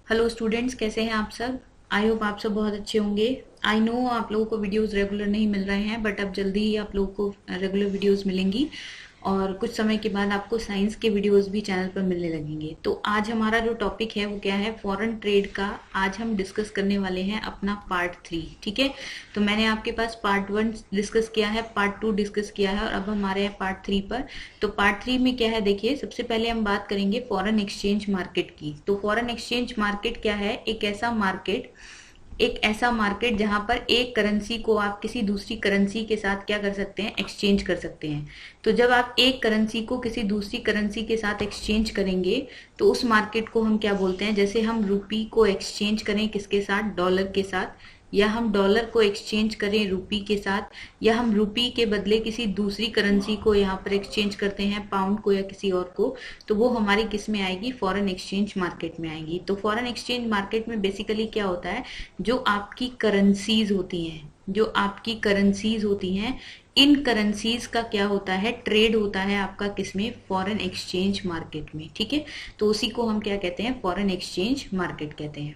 Hello students, कैसे हैं आप सब। आई होप आप सब बहुत अच्छे होंगे। आई नो आप लोगों को वीडियोस रेगुलर नहीं मिल रहे हैं, बट अब जल्दी ही आप लोगों को रेगुलर वीडियोस मिलेंगी और कुछ समय के बाद आपको साइंस के वीडियोस भी चैनल पर मिलने लगेंगे। तो आज हमारा जो टॉपिक है वो क्या है, फॉरेन ट्रेड का। आज हम डिस्कस करने वाले हैं अपना पार्ट 3। ठीक है, तो मैंने आपके पास पार्ट 1 डिस्कस किया है, पार्ट 2 डिस्कस किया है और अब हमारे हैं पार्ट 3 पर। तो पार्ट 3 में क्या है, देखिए सबसे पहले हम बात करेंगे फॉरेन एक्सचेंज मार्केट की। तो फॉरेन एक्सचेंज मार्केट क्या है, एक ऐसा मार्केट जहां पर एक करेंसी को आप किसी दूसरी करेंसी के साथ क्या कर सकते हैं, एक्सचेंज कर सकते हैं। तो जब आप एक करेंसी को किसी दूसरी करेंसी के साथ एक्सचेंज करेंगे तो उस मार्केट को हम क्या बोलते हैं, जैसे हम रुपी को एक्सचेंज करें किसके साथ, डॉलर के साथ, या हम डॉलर को एक्सचेंज करें रुपी के साथ, या हम रुपी के बदले किसी दूसरी करेंसी को यहाँ पर एक्सचेंज करते हैं, पाउंड को या किसी और को, तो वो हमारी किस में आएगी, फॉरेन एक्सचेंज मार्केट में आएगी। तो फॉरेन एक्सचेंज मार्केट में बेसिकली क्या होता है, जो आपकी करेंसीज होती हैं, इन करेंसीज का क्या होता है, ट्रेड होता है आपका किसमें, फॉरेन एक्सचेंज मार्केट में। ठीक है, तो उसी को हम क्या कहते हैं, फॉरेन एक्सचेंज मार्केट कहते हैं।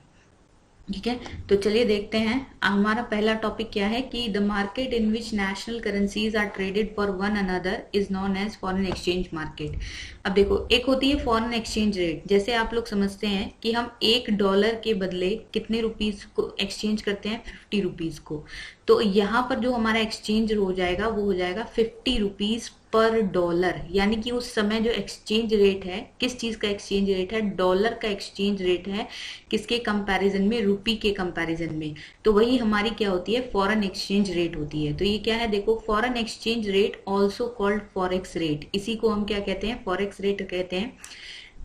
ठीक है, तो चलिए देखते हैं हमारा पहला टॉपिक क्या है कि the market in which national currencies are traded for one another is known as foreign exchange market. अब देखो, एक होती है फॉरेन एक्सचेंज रेट। जैसे आप लोग समझते हैं कि हम $1 के बदले कितने रुपीज को एक्सचेंज करते हैं, 50 रुपीज को। तो यहाँ पर जो हमारा एक्सचेंज हो जाएगा वो हो जाएगा 50 रुपीज पर डॉलर। यानी कि उस समय जो एक्सचेंज रेट है, किस चीज का एक्सचेंज रेट है, डॉलर का एक्सचेंज रेट है, किसके कंपैरिजन में, रुपी के कंपैरिजन में। तो वही हमारी क्या होती है, फॉरेन एक्सचेंज रेट होती है। तो ये क्या है, देखो, foreign exchange rate also called forex rate. इसी को हम क्या कहते हैं, फॉरेक्स रेट कहते हैं।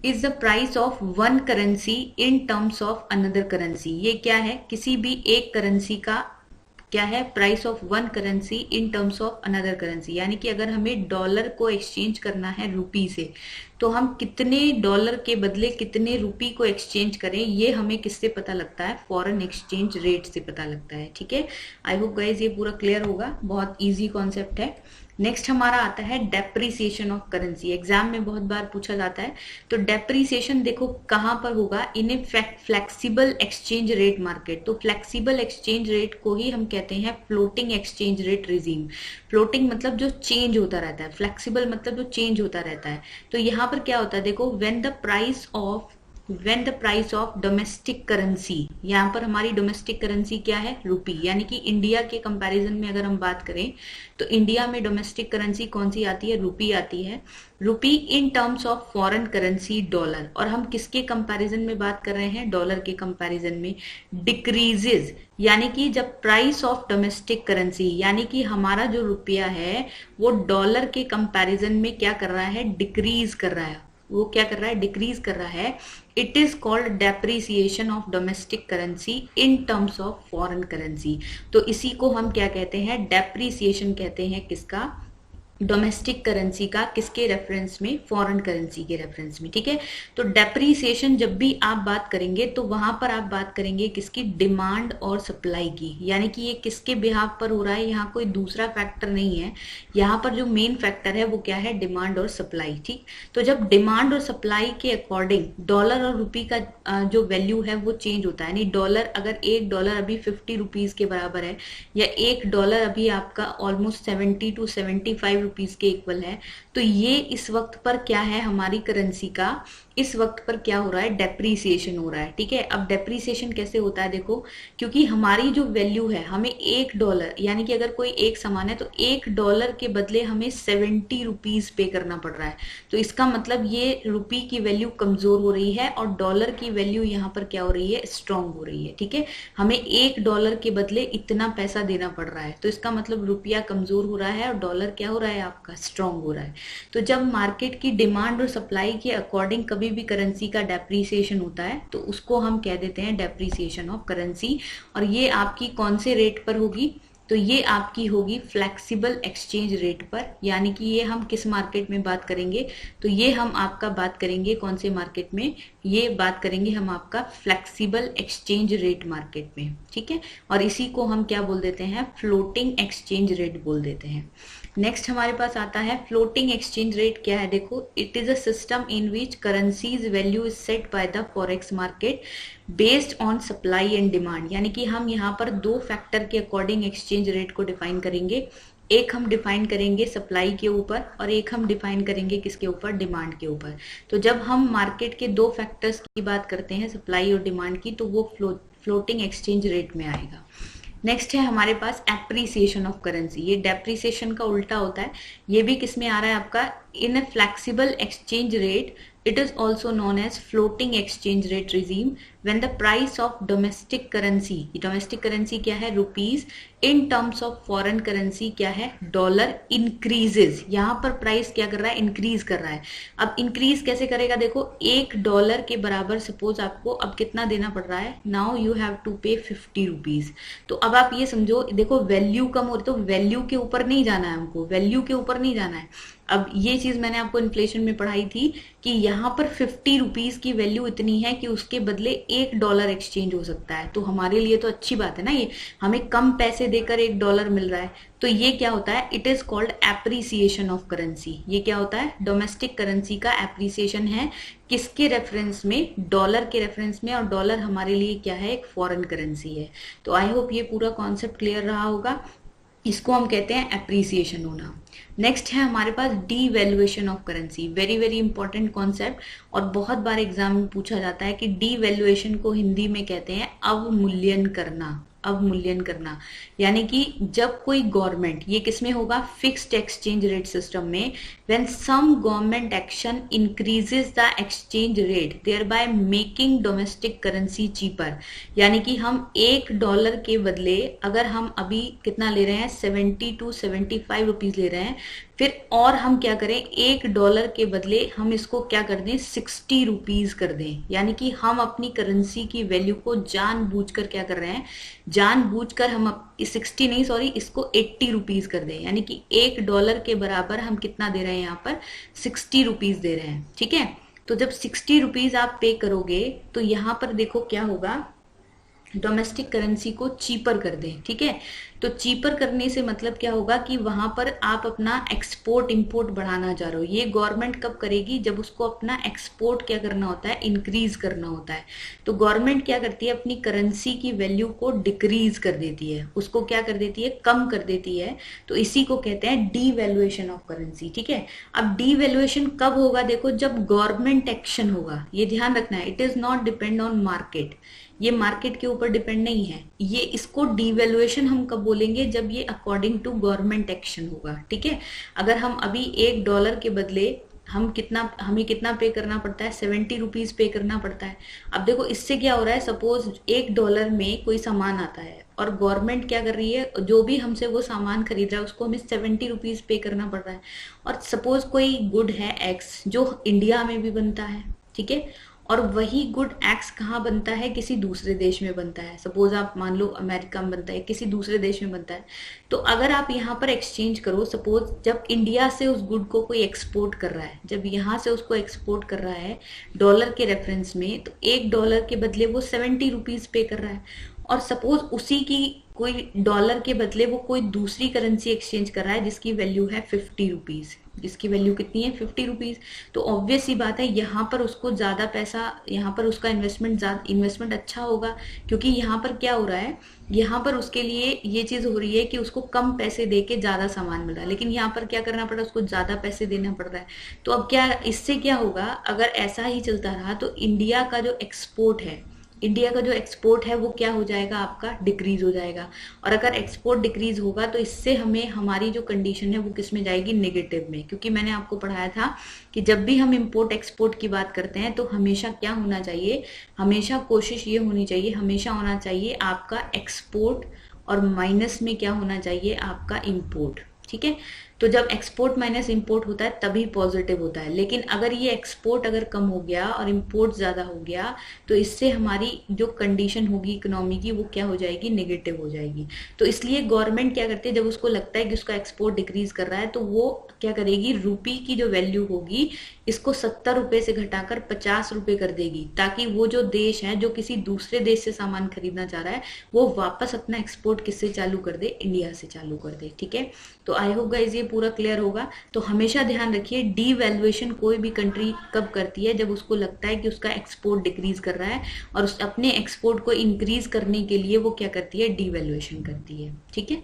Is the price of one currency in terms of another currency. ये क्या है, किसी भी एक करेंसी का क्या है, price of one currency in terms of another currency. यानी कि अगर हमें डॉलर को एक्सचेंज करना है रुपी से, तो हम कितने डॉलर के बदले कितने रुपी को एक्सचेंज करें, ये हमें किससे पता लगता है, फॉरेन एक्सचेंज रेट से पता लगता है। ठीक है, आई होप गाइज ये पूरा क्लियर होगा, बहुत इजी कॉन्सेप्ट है। नेक्स्ट हमारा आता है डेप्रीसिएशन ऑफ करेंसी। एग्जाम में बहुत बार पूछा जाता है। तो डेप्रीसिएशन देखो कहां पर होगा, इन a flexible exchange rate market. तो फ्लेक्सिबल एक्सचेंज रेट को ही हम कहते हैं floating exchange rate regime. Floating मतलब जो चेंज होता रहता है, फ्लेक्सिबल मतलब जो चेंज होता रहता है। तो यहाँ पर क्या होता है, देखो, when the price of domestic currency, यहाँ पर हमारी डोमेस्टिक करेंसी क्या है, रुपी। यानी कि इंडिया के कंपैरिजन में अगर हम बात करें तो इंडिया में डोमेस्टिक करेंसी कौन सी आती है, रुपी आती है। Rupee in terms of foreign currency dollar. और हम किसके कंपैरिजन में बात कर रहे हैं, डॉलर के कंपैरिजन में डिक्रीजेज। यानी कि जब प्राइस ऑफ डोमेस्टिक करेंसी, यानी कि हमारा जो रुपया है वो डॉलर के कंपैरिजन में क्या कर रहा है, डिक्रीज कर रहा है। वो क्या कर रहा है, डिक्रीज कर रहा है। It is called depreciation of domestic currency in terms of foreign currency. तो इसी को हम क्या कहते हैं, डेप्रीसिएशन कहते हैं। किसका, डोमेस्टिक करेंसी का, किसके रेफरेंस में, फॉरेन करेंसी के रेफरेंस में। ठीक है, तो डेप्रीसिएशन जब भी आप बात करेंगे तो वहां पर आप बात करेंगे किसकी, डिमांड और सप्लाई की। यानी कि ये किसके बिहाफ पर हो रहा है, यहाँ कोई दूसरा फैक्टर नहीं है, यहाँ पर जो मेन फैक्टर है वो क्या है, डिमांड और सप्लाई। ठीक, तो जब डिमांड और सप्लाई के अकॉर्डिंग डॉलर और रुपी का जो वैल्यू है वो चेंज होता है। यानी डॉलर, अगर $1 अभी 50 रुपीज के बराबर है, या $1 अभी आपका ऑलमोस्ट 70 to 75 रुपीज के इक्वल है, तो ये इस वक्त पर क्या है, हमारी करेंसी का इस वक्त पर क्या हो रहा है, डेप्रीसिएशन हो रहा है। ठीक है, अब डेप्रीसिएशन कैसे होता है, देखो, क्योंकि हमारी जो वैल्यू है, हमें $1, यानी कि अगर कोई एक सामान है तो $1 के बदले हमें 70 रुपीज पे करना पड़ रहा है। तो इसका मतलब ये रुपी की वैल्यू कमजोर हो रही है और डॉलर की वैल्यू यहाँ पर क्या हो रही है, स्ट्रांग हो रही है। ठीक है, हमें $1 के बदले इतना पैसा देना पड़ रहा है, तो इसका मतलब रुपया कमजोर हो रहा है और डॉलर क्या हो रहा है, आपका स्ट्रांग हो रहा है। तो जब मार्केट की डिमांड और सप्लाई के अकॉर्डिंग कभी भी करेंसी का डेप्रीसिएशन होता है तो उसको हम कह देते हैं डेप्रीसिएशन ऑफ करेंसी। और ये आपकी कौन से रेट पर होगी, तो ये आपकी होगी फ्लेक्सिबल एक्सचेंज रेट पर। यानी कि ये हम किस मार्केट में बात करेंगे, तो ये हम आपका बात करेंगे कौन से मार्केट में, ये बात करेंगे हम आपका फ्लेक्सिबल एक्सचेंज रेट मार्केट में। ठीक है, और इसी को हम क्या बोल देते हैं, फ्लोटिंग एक्सचेंज रेट बोल देते हैं। नेक्स्ट हमारे पास आता है फ्लोटिंग एक्सचेंज रेट। क्या है देखो, it is a system in which currencies value is set by the forex market based on supply and demand. यानी कि हम यहाँ पर दो फैक्टर के अकॉर्डिंग एक्सचेंज रेट को डिफाइन करेंगे। एक हम डिफाइन करेंगे सप्लाई के ऊपर और एक हम डिफाइन करेंगे किसके ऊपर, डिमांड के ऊपर। तो जब हम मार्केट के दो फैक्टर्स की बात करते हैं, सप्लाई और डिमांड की, तो वो फ्लोटिंग एक्सचेंज रेट में आएगा। नेक्स्ट है हमारे पास एप्रिसिएशन ऑफ करेंसी। ये डेप्रिसिएशन का उल्टा होता है। ये भी किस में आ रहा है आपका, in a flexible exchange rate it is also known as floating exchange rate regime when the price of domestic currency, domestic currency क्या है, rupees, in terms of foreign currency क्या है, डॉलर, इंक्रीजेज। यहाँ पर प्राइस क्या कर रहा है, इंक्रीज कर रहा है। अब इंक्रीज कैसे करेगा देखो, $1 के बराबर सपोज आपको अब कितना देना पड़ रहा है, नाउ यू हैव टू पे 50 रुपीज। तो अब आप ये समझो, देखो वैल्यू कम हो रही, तो वैल्यू के ऊपर नहीं जाना है हमको, वैल्यू के ऊपर नहीं जाना है। अब ये चीज मैंने आपको इन्फ्लेशन में पढ़ाई थी कि यहाँ पर 50 रुपीज की वैल्यू इतनी है कि उसके बदले $1 एक्सचेंज हो सकता है। तो हमारे लिए तो अच्छी बात है ना, ये हमें कम पैसे देकर $1 मिल रहा है। तो ये क्या होता है, it is called appreciation of currency. ये क्या होता है, डोमेस्टिक करेंसी का एप्रिसिएशन है। किसके रेफरेंस में, डॉलर के रेफरेंस में। और डॉलर हमारे लिए क्या है, एक फॉरेन करेंसी है। तो आई होप ये पूरा कॉन्सेप्ट क्लियर रहा होगा। इसको हम कहते हैं एप्रिसिएशन होना। नेक्स्ट है हमारे पास devaluation of currency. Very very important concept और बहुत बार एग्जाम में पूछा जाता है कि डीवैल्यूएशन को हिंदी में कहते हैं अवमूल्यन करना। अवमूल्यन करना यानी कि जब कोई गवर्नमेंट, ये किसमें होगा, फिक्स्ड एक्सचेंज रेट सिस्टम में, when some government action increases the exchange rate thereby making domestic currency cheaper. यानी कि हम $1 के बदले अगर हम अभी कितना ले रहे हैं, 70 to 75 रुपीज ले रहे हैं, फिर और हम क्या करें, $1 के बदले हम इसको क्या कर दें, 60 रुपीज कर दें। यानी कि हम अपनी करेंसी की वैल्यू को जानबूझकर क्या कर रहे हैं, जानबूझकर हम 60 नहीं सॉरी, इसको 80 रुपीज कर दें। यानी कि $1 के बराबर हम कितना दे रहे हैं, यहाँ पर 60 रुपीज दे रहे हैं। ठीक है, तो जब 60 रुपीज आप पे करोगे तो यहाँ पर देखो क्या होगा, डोमेस्टिक करेंसी को चीपर कर दें। ठीक है, तो चीपर करने से मतलब क्या होगा कि वहां पर आप अपना एक्सपोर्ट इंपोर्ट बढ़ाना चाह रहे हो। ये गवर्नमेंट कब करेगी, जब उसको अपना एक्सपोर्ट क्या करना होता है, इंक्रीज करना होता है। तो गवर्नमेंट क्या करती है, अपनी करेंसी की वैल्यू को डिक्रीज कर देती है, उसको क्या कर देती है, कम कर देती है। तो इसी को कहते हैं डीवैल्यूएशन ऑफ करेंसी। ठीक है, अब डीवैल्यूएशन कब होगा, देखो जब गवर्नमेंट एक्शन होगा। ये ध्यान रखना है, it is not depend on market, ये मार्केट के ऊपर डिपेंड नहीं है। ये इसको डीवैल्यूएशन हम कब बोलेंगे, जब ये अकॉर्डिंग टू गवर्नमेंट एक्शन होगा। ठीक है, अगर हम अभी $1 के बदले हमें कितना पे करना पड़ता है, 70 रुपीज पे करना पड़ता है। अब देखो इससे क्या हो रहा है, सपोज $1 में कोई सामान आता है और गवर्नमेंट क्या कर रही है, जो भी हमसे वो सामान खरीद रहा है उसको हमें 70 रुपीज पे करना पड़ रहा है। और सपोज कोई गुड है एक्स जो इंडिया में भी बनता है, ठीक है, और वही गुड एक्स कहाँ बनता है, किसी दूसरे देश में बनता है। सपोज आप मान लो अमेरिका में बनता है, किसी दूसरे देश में बनता है। तो अगर आप यहाँ पर एक्सचेंज करो, सपोज जब इंडिया से उस गुड को कोई एक्सपोर्ट कर रहा है, जब यहाँ से उसको एक्सपोर्ट कर रहा है डॉलर के रेफरेंस में, तो $1 के बदले वो 70 रुपीज पे कर रहा है। और सपोज उसी की कोई डॉलर के बदले वो कोई दूसरी करेंसी एक्सचेंज कर रहा है जिसकी वैल्यू है 50 रुपीज, जिसकी वैल्यू कितनी है, 50 रुपीज। तो ऑब्वियस ही बात है, यहाँ पर उसको ज्यादा पैसा, यहाँ पर उसका इन्वेस्टमेंट अच्छा होगा, क्योंकि यहाँ पर क्या हो रहा है, यहाँ पर उसके लिए ये चीज हो रही है कि उसको कम पैसे दे के ज्यादा सामान मिल रहा है, लेकिन यहाँ पर क्या करना पड़ रहा है, उसको ज्यादा पैसे देना पड़ रहा है। तो अब क्या, इससे क्या होगा, अगर ऐसा ही चलता रहा तो इंडिया का जो एक्सपोर्ट है वो क्या हो जाएगा, आपका डिक्रीज हो जाएगा। और अगर एक्सपोर्ट डिक्रीज होगा तो इससे हमें हमारी जो कंडीशन है वो किस में जाएगी, नेगेटिव में। क्योंकि मैंने आपको पढ़ाया था कि जब भी हम इंपोर्ट एक्सपोर्ट की बात करते हैं तो हमेशा क्या होना चाहिए, हमेशा कोशिश ये होनी चाहिए, हमेशा होना चाहिए आपका एक्सपोर्ट और माइनस में क्या होना चाहिए, आपका इंपोर्ट। ठीक है, तो जब एक्सपोर्ट माइनस इंपोर्ट होता है तभी पॉजिटिव होता है। लेकिन अगर ये एक्सपोर्ट अगर कम हो गया और इंपोर्ट ज्यादा हो गया तो इससे हमारी जो कंडीशन होगी इकोनॉमी की वो क्या हो जाएगी, नेगेटिव हो जाएगी। तो इसलिए गवर्नमेंट क्या करती है, जब उसको लगता है कि उसका एक्सपोर्ट डिक्रीज कर रहा है तो वो क्या करेगी, रूपी की जो वैल्यू होगी इसको 70 रुपए से घटाकर 50 रुपए कर देगी, ताकि वो जो देश है जो किसी दूसरे देश से सामान खरीदना चाह रहा है वो वापस अपना एक्सपोर्ट किससे चालू कर दे, इंडिया से चालू कर दे। ठीक है, तो आई होप गाइस ये पूरा क्लियर होगा। तो हमेशा ध्यान रखिए, डीवैल्यूएशन कोई भी कंट्री कब करती है, जब उसको लगता है कि उसका एक्सपोर्ट डिक्रीज कर रहा है और उस अपने एक्सपोर्ट को इंक्रीज करने के लिए वो क्या करती है, डीवैल्यूएशन करती है। ठीक है,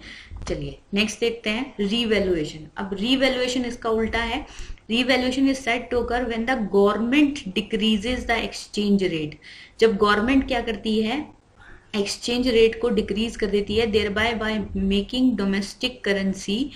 चलिए नेक्स्ट देखते हैं रीवैल्यूएशन। अब रीवैल्यूएशन इसका उल्टा है। Revaluation is said to occur when the government decreases the exchange rate. जब गवर्नमेंट क्या करती है, एक्सचेंज रेट को डिक्रीज कर देती है, thereby making domestic currency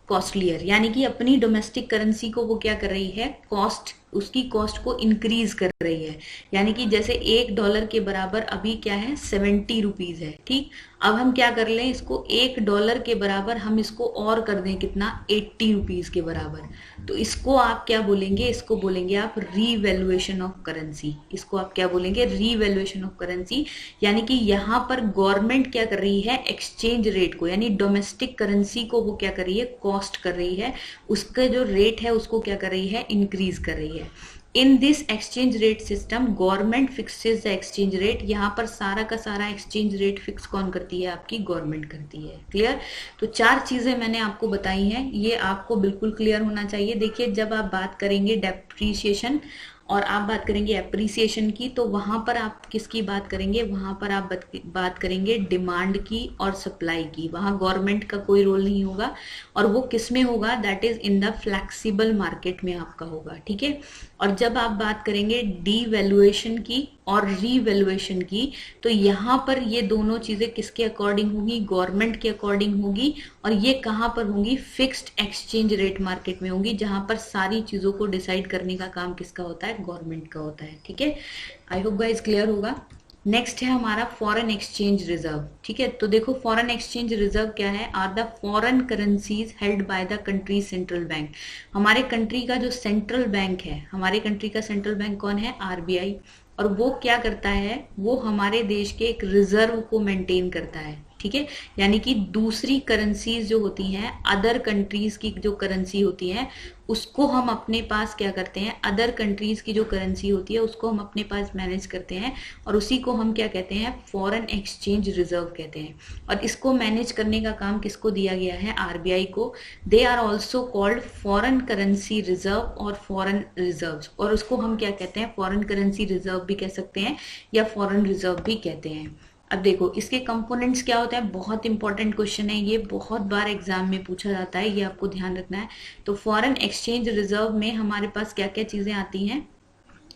costlier, यानी कि अपनी डोमेस्टिक करेंसी को वो क्या कर रही है, कॉस्ट, उसकी कॉस्ट को इंक्रीज कर रही है। यानी कि जैसे $1 के बराबर अभी क्या है, 70 रुपीज है। ठीक, अब हम क्या कर लें, इसको $1 के बराबर हम इसको और कर दें कितना, 80 रुपीज के बराबर। तो इसको आप क्या बोलेंगे, इसको बोलेंगे आप रीवैल्यूएशन ऑफ करेंसी। इसको आप क्या बोलेंगे, रीवैल्यूएशन ऑफ करेंसी। यानी कि यहाँ पर गवर्नमेंट क्या कर रही है, एक्सचेंज रेट को, यानी डोमेस्टिक करेंसी को वो क्या कर रही है, कॉस्ट कर रही है, उसका जो रेट है उसको क्या कर रही है, इंक्रीज कर रही है। In this exchange rate system government fixes the exchange rate. यहाँ पर सारा का सारा एक्सचेंज रेट फिक्स कौन करती है, आपकी गवर्नमेंट करती है। क्लियर? तो 4 चीजें मैंने आपको बताई हैं, ये आपको बिल्कुल क्लियर होना चाहिए। देखिए, जब आप बात करेंगे डेप्रीशिएशन और आप बात करेंगे एप्रिसिएशन की, तो वहां पर आप किसकी बात करेंगे, वहां पर आप बात करेंगे डिमांड की और सप्लाई की। वहां गवर्नमेंट का कोई रोल नहीं होगा, और वो किस में होगा, that is in the flexible market में आपका होगा। ठीक है, और जब आप बात करेंगे डीवैल्यूएशन की और रीवैल्यूएशन की, तो यहाँ पर ये दोनों चीजें किसके अकॉर्डिंग होगी, गवर्नमेंट के अकॉर्डिंग होगी। और ये कहाँ पर होंगी, फिक्स्ड एक्सचेंज रेट मार्केट में होंगी, जहां पर सारी चीजों को डिसाइड करने का काम किसका होता है, गवर्नमेंट का होता है। ठीक है, आई होप गाइस क्लियर होगा। नेक्स्ट है हमारा फॉरेन एक्सचेंज रिजर्व। ठीक है, तो देखो फॉरेन एक्सचेंज रिजर्व क्या है, are the foreign currencies held by the country central bank. हमारे कंट्री का जो सेंट्रल बैंक है, हमारे कंट्री का सेंट्रल बैंक कौन है, आरबीआई। और वो क्या करता है, वो हमारे देश के एक रिजर्व को मेंटेन करता है। ठीक है, यानी कि दूसरी करेंसीज जो होती हैं, अदर कंट्रीज की जो करेंसी होती है, उसको हम अपने पास क्या करते हैं, अदर कंट्रीज की जो करेंसी होती है उसको हम अपने पास मैनेज करते हैं, और उसी को हम क्या कहते हैं, फॉरेन एक्सचेंज रिजर्व कहते हैं। और इसको मैनेज करने का काम किसको दिया गया है, आरबीआई को। They are also called foreign currency reserve और फॉरेन रिजर्व्स, और उसको हम क्या कहते हैं, फॉरेन करेंसी रिजर्व भी कह सकते हैं या फॉरेन रिजर्व भी कहते हैं। अब देखो इसके कंपोनेंट्स क्या होते हैं, बहुत इंपॉर्टेंट क्वेश्चन है ये, बहुत बार एग्जाम में पूछा जाता है, ये आपको ध्यान रखना है। तो फॉरेन एक्सचेंज रिजर्व में हमारे पास क्या क्या चीजें आती हैं,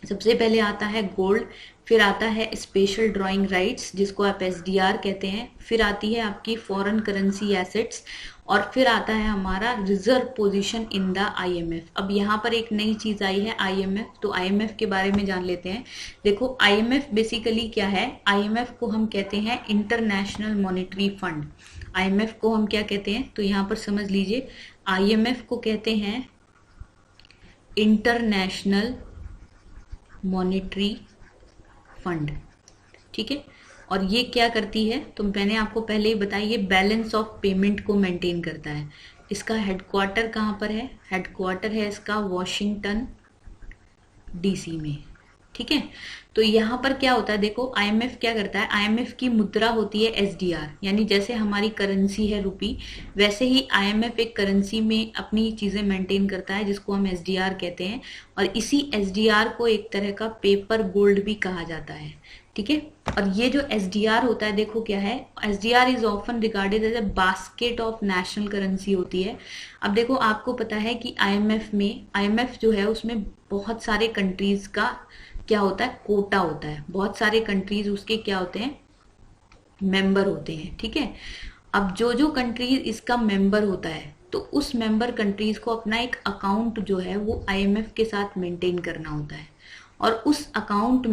सबसे पहले आता है गोल्ड, फिर आता है स्पेशल ड्राइंग राइट्स जिसको आप एसडीआर कहते हैं, फिर आती है आपकी फॉरेन करेंसी एसेट्स, और फिर आता है हमारा reserve position in the IMF. अब यहाँ पर एक नई चीज आई है आईएमएफ, तो आईएमएफ के बारे में जान लेते हैं। देखो आईएमएफ बेसिकली क्या है, आईएमएफ को हम कहते हैं इंटरनेशनल मॉनेटरी फंड। आईएमएफ को हम क्या कहते हैं, तो यहाँ पर समझ लीजिए, आईएमएफ को कहते हैं इंटरनेशनल मॉनेटरी फंड। ठीक है, और ये क्या करती है, तो मैंने आपको पहले ही बताया, ये बैलेंस ऑफ पेमेंट को मेंटेन करता है। इसका हेडक्वार्टर कहाँ पर है, हेडक्वार्टर है इसका वॉशिंगटन डीसी में। ठीक है, तो यहाँ पर क्या होता है, देखो आईएमएफ क्या करता है, आईएमएफ की मुद्रा होती है एसडीआर, यानी जैसे हमारी करेंसी है रुपी, वैसे ही आईएमएफ एक करेंसी में अपनी चीजें मेंटेन करता है जिसको हम एसडीआर कहते हैं, और इसी एसडीआर को एक तरह का पेपर गोल्ड भी कहा जाता है। ठीक है, और ये जो एसडीआर होता है, देखो क्या है, SDR is often regarded as a basket of national currency होती है। अब देखो आपको पता है कि आईएमएफ में, आईएमएफ जो है उसमें बहुत सारे कंट्रीज का क्या होता है, कोटा होता है, बहुत सारे कंट्रीज उसके क्या होते हैं, मेंबर होते हैं। ठीक है, अब जो जो कंट्रीज इसका मेंबर होता है, तो उस मेंबर कंट्रीज को अपना एक अकाउंट जो है वो आईएमएफ के साथ मेंटेन करना होता है, और उस अकाउंट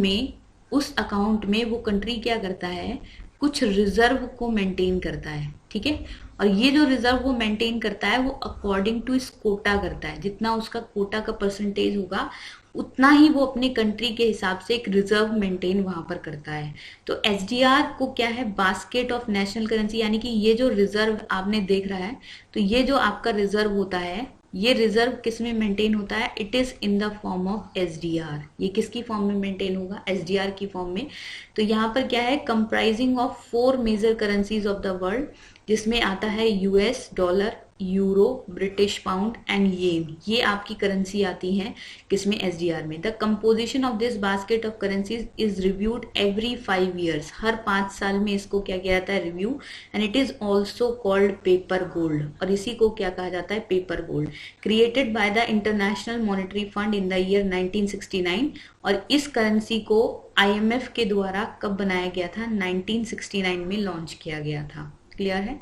में वो कंट्री क्या करता है, कुछ रिजर्व को मेंटेन करता है। ठीक है, और ये जो रिजर्व वो मेंटेन करता है वो अकॉर्डिंग टू इस कोटा करता है, जितना उसका कोटा का परसेंटेज होगा उतना ही वो अपनी कंट्री के हिसाब से एक रिजर्व मेंटेन वहां पर करता है। तो एसडीआर को क्या है, बास्केट ऑफ नेशनल करेंसी, यानी कि ये जो रिजर्व आपने देख रहा है, तो ये जो आपका रिजर्व होता है, ये रिजर्व किस में मेंटेन होता है, it is in the form of SDR. ये किसकी फॉर्म में मेंटेन होगा, एसडीआर की फॉर्म में। तो यहाँ पर क्या है, comprising of 4 major currencies of the world, जिसमें आता है US dollar, euro, British pound and yen, ये आपकी करेंसी आती हैं किसमें, एसडीआर में। The composition of this basket of currencies is reviewed every 5 years, हर 5 साल में इसको क्या किया जाता है, review. And it is also called paper gold, और इसी को क्या कहा जाता है, paper gold. Created by the International Monetary fund in the year 1969, और इस करेंसी को IMF के द्वारा कब बनाया गया था, 1969 में लॉन्च किया गया था। क्लियर है।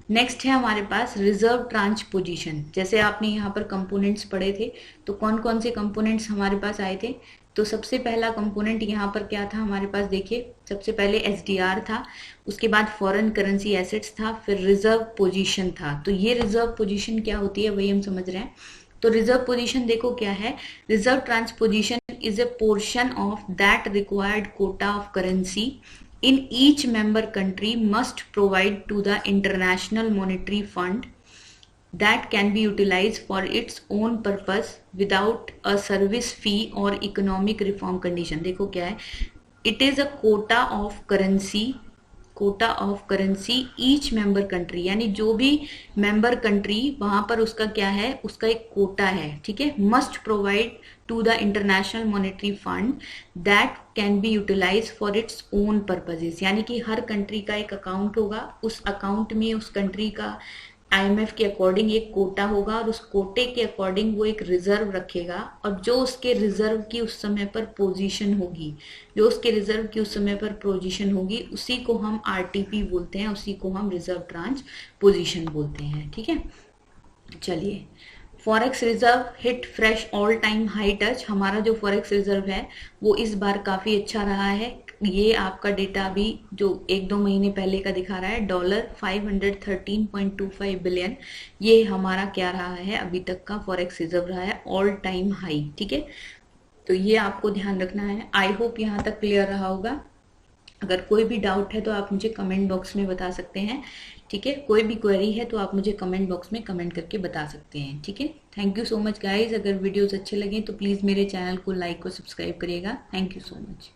नेक्स्ट है हमारे पास रिजर्व ट्रांच पोजीशन। जैसे आपने यहाँ पर कंपोनेंट्स पढ़े थे, तो कौन कौन से कंपोनेंट्स हमारे पास आए थे, तो सबसे पहला कंपोनेंट यहाँ पर क्या था हमारे पास, देखिए सबसे पहले SDR था, उसके बाद फॉरेन करेंसी एसेट्स था, फिर रिजर्व पोजीशन था। तो ये रिजर्व पोजीशन क्या होती है वही हम समझ रहे हैं। तो रिजर्व पोजीशन देखो क्या है, reserve tranche position is a portion of that required Kota of currency in each member country must provide to the International Monetary Fund that can be utilized for its own purpose without a service fee or economic reform condition। देखो क्या है, it is a quota of currency, Kota of currency each member country, यानी जो भी member country वहां पर उसका क्या है, उसका एक कोटा है, ठीक है। Must provide to the International Monetary Fund that can be utilise for its own purposes, यानी कि हर कंट्री का एक अकाउंट होगा, उस अकाउंट में उस कंट्री का IMF के अकॉर्डिंग एक कोटा होगा, और उस कोटे के अकॉर्डिंग वो एक रिजर्व रखेगा, और जो उसके रिजर्व की उस समय पर पोजीशन होगी, जो उसके रिजर्व की उस समय पर पोजीशन होगी, उसी को हम RTP बोलते हैं, उसी को हम रिजर्व ट्रांच पोजीशन बोलते हैं, ठीक है। चलिए, forex reserve hit fresh all time high touch. हमारा जो फॉरेक्स रिजर्व है वो इस बार काफी अच्छा रहा है। ये आपका डेटा अभी जो 1-2 महीने पहले का दिखा रहा है, $513.25 बिलियन, ये हमारा क्या रहा है, अभी तक का फॉरेक्स रिजर्व रहा है ऑल टाइम हाई, ठीक है। तो ये आपको ध्यान रखना है। आई होप यहाँ तक क्लियर रहा होगा। अगर कोई भी डाउट है तो आप मुझे कमेंट बॉक्स में बता सकते हैं, ठीक है। कोई भी क्वेरी है तो आप मुझे कमेंट बॉक्स में कमेंट करके बता सकते हैं, ठीक है। Thank you so much guys. अगर वीडियोस अच्छे लगे तो प्लीज़ मेरे चैनल को लाइक और सब्सक्राइब करिएगा। Thank you so much.